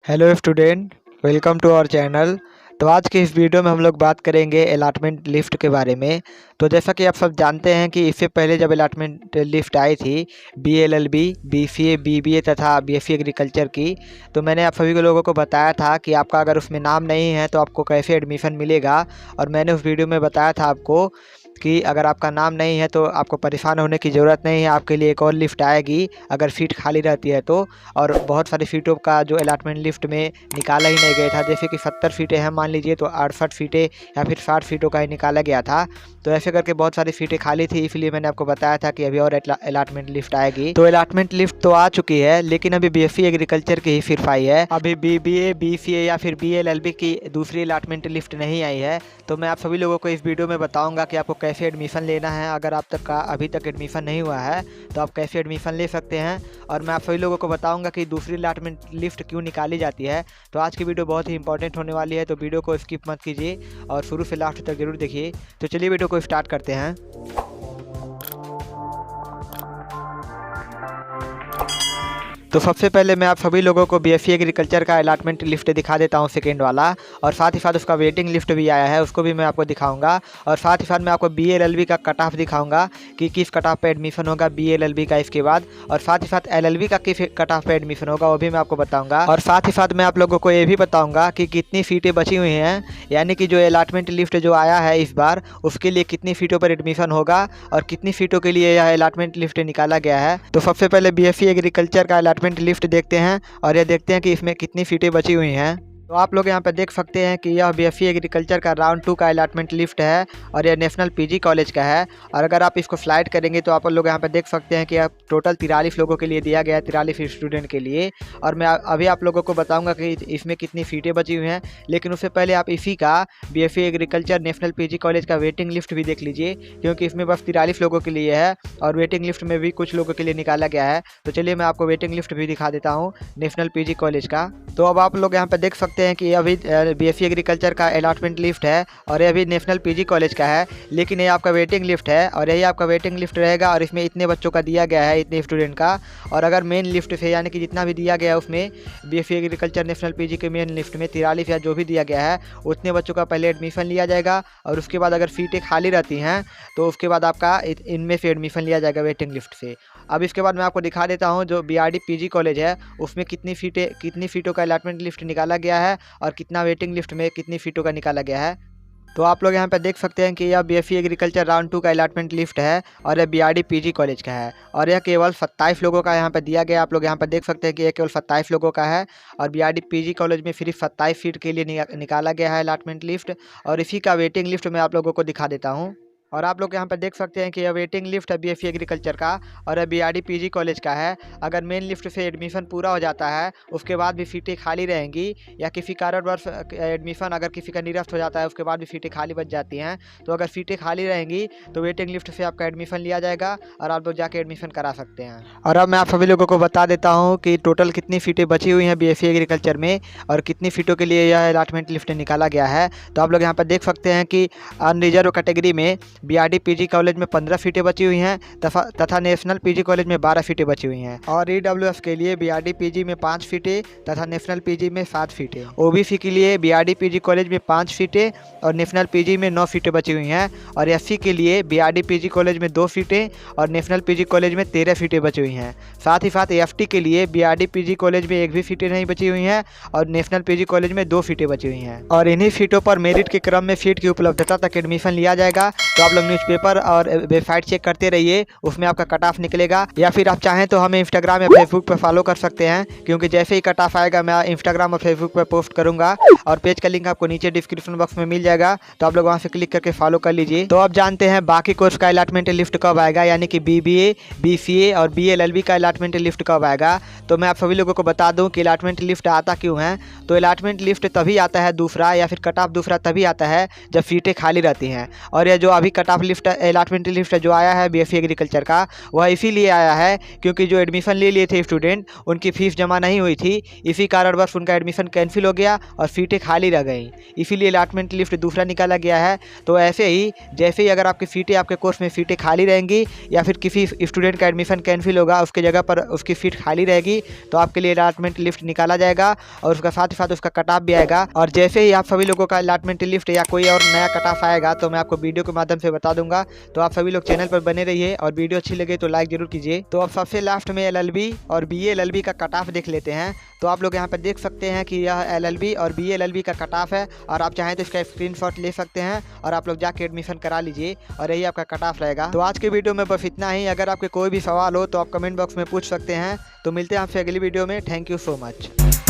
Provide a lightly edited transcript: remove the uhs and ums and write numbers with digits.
Hello student, welcome to our channel. तो आज की इस वीडियो में हम लोग बात करेंगे अलॉटमेंट लिस्ट के बारे में। तो जैसा कि आप सब जानते हैं कि इससे पहले जब अलॉटमेंट लिस्ट आई थी बीएलएलबी, बीसीए, बीबीए तथा बीएससी एग्रीकल्चर की, तो मैंने आप सभी को लोगों को बताया था कि आपका अगर उसमें नाम नहीं है तो आपको कैसे एडमिशन मिलेगा। और मैंने उस वीडियो में बताया था आपको कि अगर आपका नाम नहीं है तो आपको परेशान होने की ज़रूरत नहीं है, आपके लिए एक और लिस्ट आएगी अगर सीट खाली रहती है तो। और बहुत सारी सीटों का जो अलॉटमेंट लिस्ट में निकाला ही नहीं गया था, जैसे कि 70 सीटें हैं मान लीजिए, तो 68 सीटें या फिर 60 सीटों का ही निकाला गया था। तो ऐसे करके बहुत सारी सीटें खाली थी, इसलिए मैंने आपको बताया था कि अभी और अलॉटमेंट लिस्ट आएगी। तो अलॉटमेंट लिस्ट तो आ चुकी है, लेकिन अभी बीएससी एग्रीकल्चर की ही सिर्फ आई है। अभी बीबीए, बीसीए या फिर बीएलएलबी की दूसरी अलॉटमेंट लिस्ट नहीं आई है। तो मैं आप सभी लोगों को इस वीडियो में बताऊंगा कि आपको कैसे एडमिशन लेना है। अगर आप तक का अभी तक एडमिशन नहीं हुआ है तो आप कैसे एडमिशन ले सकते हैं। और मैं आप सभी लोगों को बताऊंगा कि दूसरी अलॉटमेंट लिस्ट क्यों निकाली जाती है। तो आज की वीडियो बहुत ही इंपॉर्टेंट होने वाली है, तो वीडियो को स्किप मत कीजिए और शुरू से लास्ट तक जरूर देखिए। तो चलिए वीडियो को स्टार्ट करते हैं। तो सबसे पहले मैं आप सभी लोगों को बीएससी एग्रीकल्चर का अलॉटमेंट लिस्ट दिखा देता हूं, सेकेंड वाला। और साथ ही साथ उसका वेटिंग लिस्ट भी आया है, उसको भी मैं आपको दिखाऊंगा। और साथ ही साथ मैं आपको बीएलएलबी का कट ऑफ दिखाऊंगा कि किस कट ऑफ पे एडमिशन होगा बीएलएलबी का इसके बाद। और साथ ही साथ एलएलबी का किस कट ऑफ पे एडमिशन होगा वो भी मैं आपको बताऊँगा। और साथ ही साथ मैं आप लोगों को ये भी बताऊँगा कि कितनी सीटें बची हुई हैं, यानी कि जो अलॉटमेंट लिस्ट जो आया है इस बार, उसके लिए कितनी सीटों पर एडमिशन होगा और कितनी सीटों के लिए यह अलॉटमेंट लिस्ट निकाला गया है। तो सबसे पहले बीएससी एग्रीकल्चर का अलॉटमेंट लिस्ट देखते हैं और ये देखते हैं कि इसमें कितनी सीटें बची हुई हैं। तो आप लोग यहाँ पे देख सकते हैं कि यह बीएससी एग्रीकल्चर का राउंड 2 का अलॉटमेंट लिस्ट है और यह नेशनल पीजी कॉलेज का है। और अगर आप इसको स्लाइड करेंगे तो आप लोग यहाँ पे देख सकते हैं कि अब टोटल 43 लोगों के लिए दिया गया है, 43 स्टूडेंट के लिए। और मैं अभी आप लोगों को बताऊंगा कि इसमें कितनी सीटें बची हुई हैं। लेकिन उससे पहले आप इसी का BSc agriculture national PG college का वेटिंग लिस्ट भी देख लीजिए, क्योंकि इसमें बस 43 लोगों के लिए है और वेटिंग लिस्ट में भी कुछ लोगों के लिए निकाला गया है। तो चलिए मैं आपको वेटिंग लिस्ट भी दिखा देता हूँ नेशनल पीजी कॉलेज का। तो अब आप लोग यहाँ पे देख सकते हैं कि अभी बीएससी एग्रीकल्चर का अलॉटमेंट लिस्ट है और ये अभी नेशनल पीजी कॉलेज का है, लेकिन ये आपका वेटिंग लिस्ट है और यही आपका वेटिंग लिस्ट रहेगा। और इसमें इतने बच्चों का दिया गया है, इतने स्टूडेंट का। और अगर मेन लिस्ट से यानी कि जितना भी दिया गया है उसमें बीएससी एग्रीकल्चर नेशनल पीजी के मेन लिस्ट में 43 या जो भी दिया गया है उतने बच्चों का पहले एडमिशन लिया जाएगा। और उसके बाद अगर सीटें खाली रहती हैं तो उसके बाद आपका इनमें से एडमिशन लिया जाएगा वेटिंग लिस्ट से। अब इसके बाद मैं आपको दिखा देता हूँ जो बीआरडी पीजी कॉलेज है उसमें कितनी सीटों का अलॉटमेंट लिस्ट निकाला गया है और कितना वेटिंग लिस्ट में कितनी सीटों का निकाला गया है। तो आप लोग यहाँ पे देख सकते हैं कि यह बीएससी एग्रीकल्चर राउंड 2 का अलॉटमेंट लिस्ट है और यह बीआरडी पीजी कॉलेज का है और यह केवल 27 लोगों का यहाँ पे दिया गया। आप लोग यहाँ पे देख सकते हैं कि यह केवल 27 लोगों का है और बीआरडी पीजी कॉलेज में सिर्फ 27 सीट के लिए निकाला गया है अलॉटमेंट लिस्ट। और इसी का वेटिंग लिस्ट मैं आप लोगों को दिखा देता हूँ। और आप लोग यहाँ पे देख सकते हैं कि यह वेटिंग लिस्ट है बीएससी एग्रीकल्चर का और यह बीआरडी पीजी कॉलेज का है। अगर मेन लिस्ट से एडमिशन पूरा हो जाता है उसके बाद भी सीटें खाली रहेंगी या किसी कारणवश एडमिशन अगर किसी का निरस्त हो जाता है उसके बाद भी सीटें खाली बच जाती हैं, तो अगर सीटें खाली रहेंगी तो वेटिंग लिस्ट से आपका एडमिशन लिया जाएगा और आप लोग जाके एडमिशन करा सकते हैं। और अब मैं आप सभी लोगों को बता देता हूँ कि टोटल कितनी सीटें बची हुई हैं बीएससी एग्रीकल्चर में और कितनी सीटों के लिए यह अलॉटमेंट लिस्ट निकाला गया है। तो आप लोग यहाँ पर देख सकते हैं कि अनरिजर्व कैटेगरी में बीआरडी पीजी कॉलेज में 15 सीटें बची हुई हैं तथा नेशनल पीजी कॉलेज में 12 सीटें बची हुई हैं। और ईडब्ल्यूएस के लिए बीआरडी पीजी में 5 सीटें तथा नेशनल पीजी में 7 सीटें। ओबीसी के लिए बीआरडी पीजी कॉलेज में 5 सीटें और नेशनल पीजी में 9 सीटें बची हुई हैं। और एससी के लिए बीआरडी पीजी कॉलेज में 2 सीटें और नेशनल पीजी कॉलेज में 13 सीटें बची हुई हैं। साथ ही साथ एफटी के लिए बीआरडी पीजी कॉलेज में 1 भी सीटें नहीं बची हुई हैं और नेशनल पीजी कॉलेज में 2 सीटें बची हुई हैं। और इन्हीं सीटों पर मेरिट के क्रम में सीट की उपलब्धता तक एडमिशन लिया जाएगा। तो आप लोग न्यूज़पेपर और वेबसाइट चेक करते रहिए, उसमें आपका कट ऑफ निकलेगा। या फिर आप चाहें तो हमें इंस्टाग्राम या फेसबुक पर फॉलो कर सकते हैं, क्योंकि जैसे ही कट ऑफ आएगा मैं इंस्टाग्राम और फेसबुक पर पोस्ट करूंगा और पेज का लिंक आपको नीचे डिस्क्रिप्शन बॉक्स में मिल जाएगा, तो आप लोग वहां से क्लिक करके फॉलो कर लीजिए। तो अब जानते हैं बाकी कोर्स का अलॉटमेंट लिस्ट कब आएगा, यानी कि बीबीए, बीसीए और बीएलएलबी का अलॉटमेंट लिस्ट कब आएगा। तो मैं आप सभी लोगों को बता दूं कि अलॉटमेंट लिस्ट आता क्यों है। तो अलॉटमेंट लिस्ट तभी आता है दूसरा या फिर कट ऑफ दूसरा तभी आता है जब सीटें खाली रहती हैं। और यह जो अभी cut off list allotment list जो आया है बीएससी एग्रीकल्चर का, वह इसीलिए आया है क्योंकि जो एडमिशन ले लिए थे स्टूडेंट, उनकी फ़ीस जमा नहीं हुई थी। इसी कारणवश उनका एडमिशन कैंसिल हो गया और सीटें खाली रह गई, इसीलिए अलॉटमेंट लिस्ट दूसरा निकाला गया है। तो ऐसे ही जैसे ही अगर आपकी सीटें, आपके कोर्स में सीटें खाली रहेंगी या फिर किसी स्टूडेंट का एडमिशन कैंसिल होगा, उसकी जगह पर उसकी सीट खाली रहेगी, तो आपके लिए अलॉटमेंट लिस्ट निकाला जाएगा और उसका साथ ही साथ उसका कट ऑफ भी आएगा। और जैसे ही आप सभी लोगों का अलॉटमेंट लिस्ट या कोई और नया कट ऑफ आएगा तो मैं आपको वीडियो के माध्यम से बता दूंगा। तो आप सभी लोग चैनल पर बने रहिए और वीडियो अच्छी लगे तो लाइक जरूर कीजिए। तो अब सबसे लास्ट में एलएलबी और बीए एलएलबी का कट ऑफ देख लेते हैं। तो आप लोग यहाँ पर देख सकते हैं कि यह एलएलबी और बीए एलएलबी का कट ऑफ है और आप चाहें तो इसका स्क्रीनशॉट ले सकते हैं और आप लोग जाके एडमिशन करा लीजिए और यही आपका कट ऑफ रहेगा। तो आज के वीडियो में बस इतना ही। अगर आपके कोई भी सवाल हो तो आप कमेंट बॉक्स में पूछ सकते हैं। तो मिलते हैं आपसे अगली वीडियो में। Thank you so much.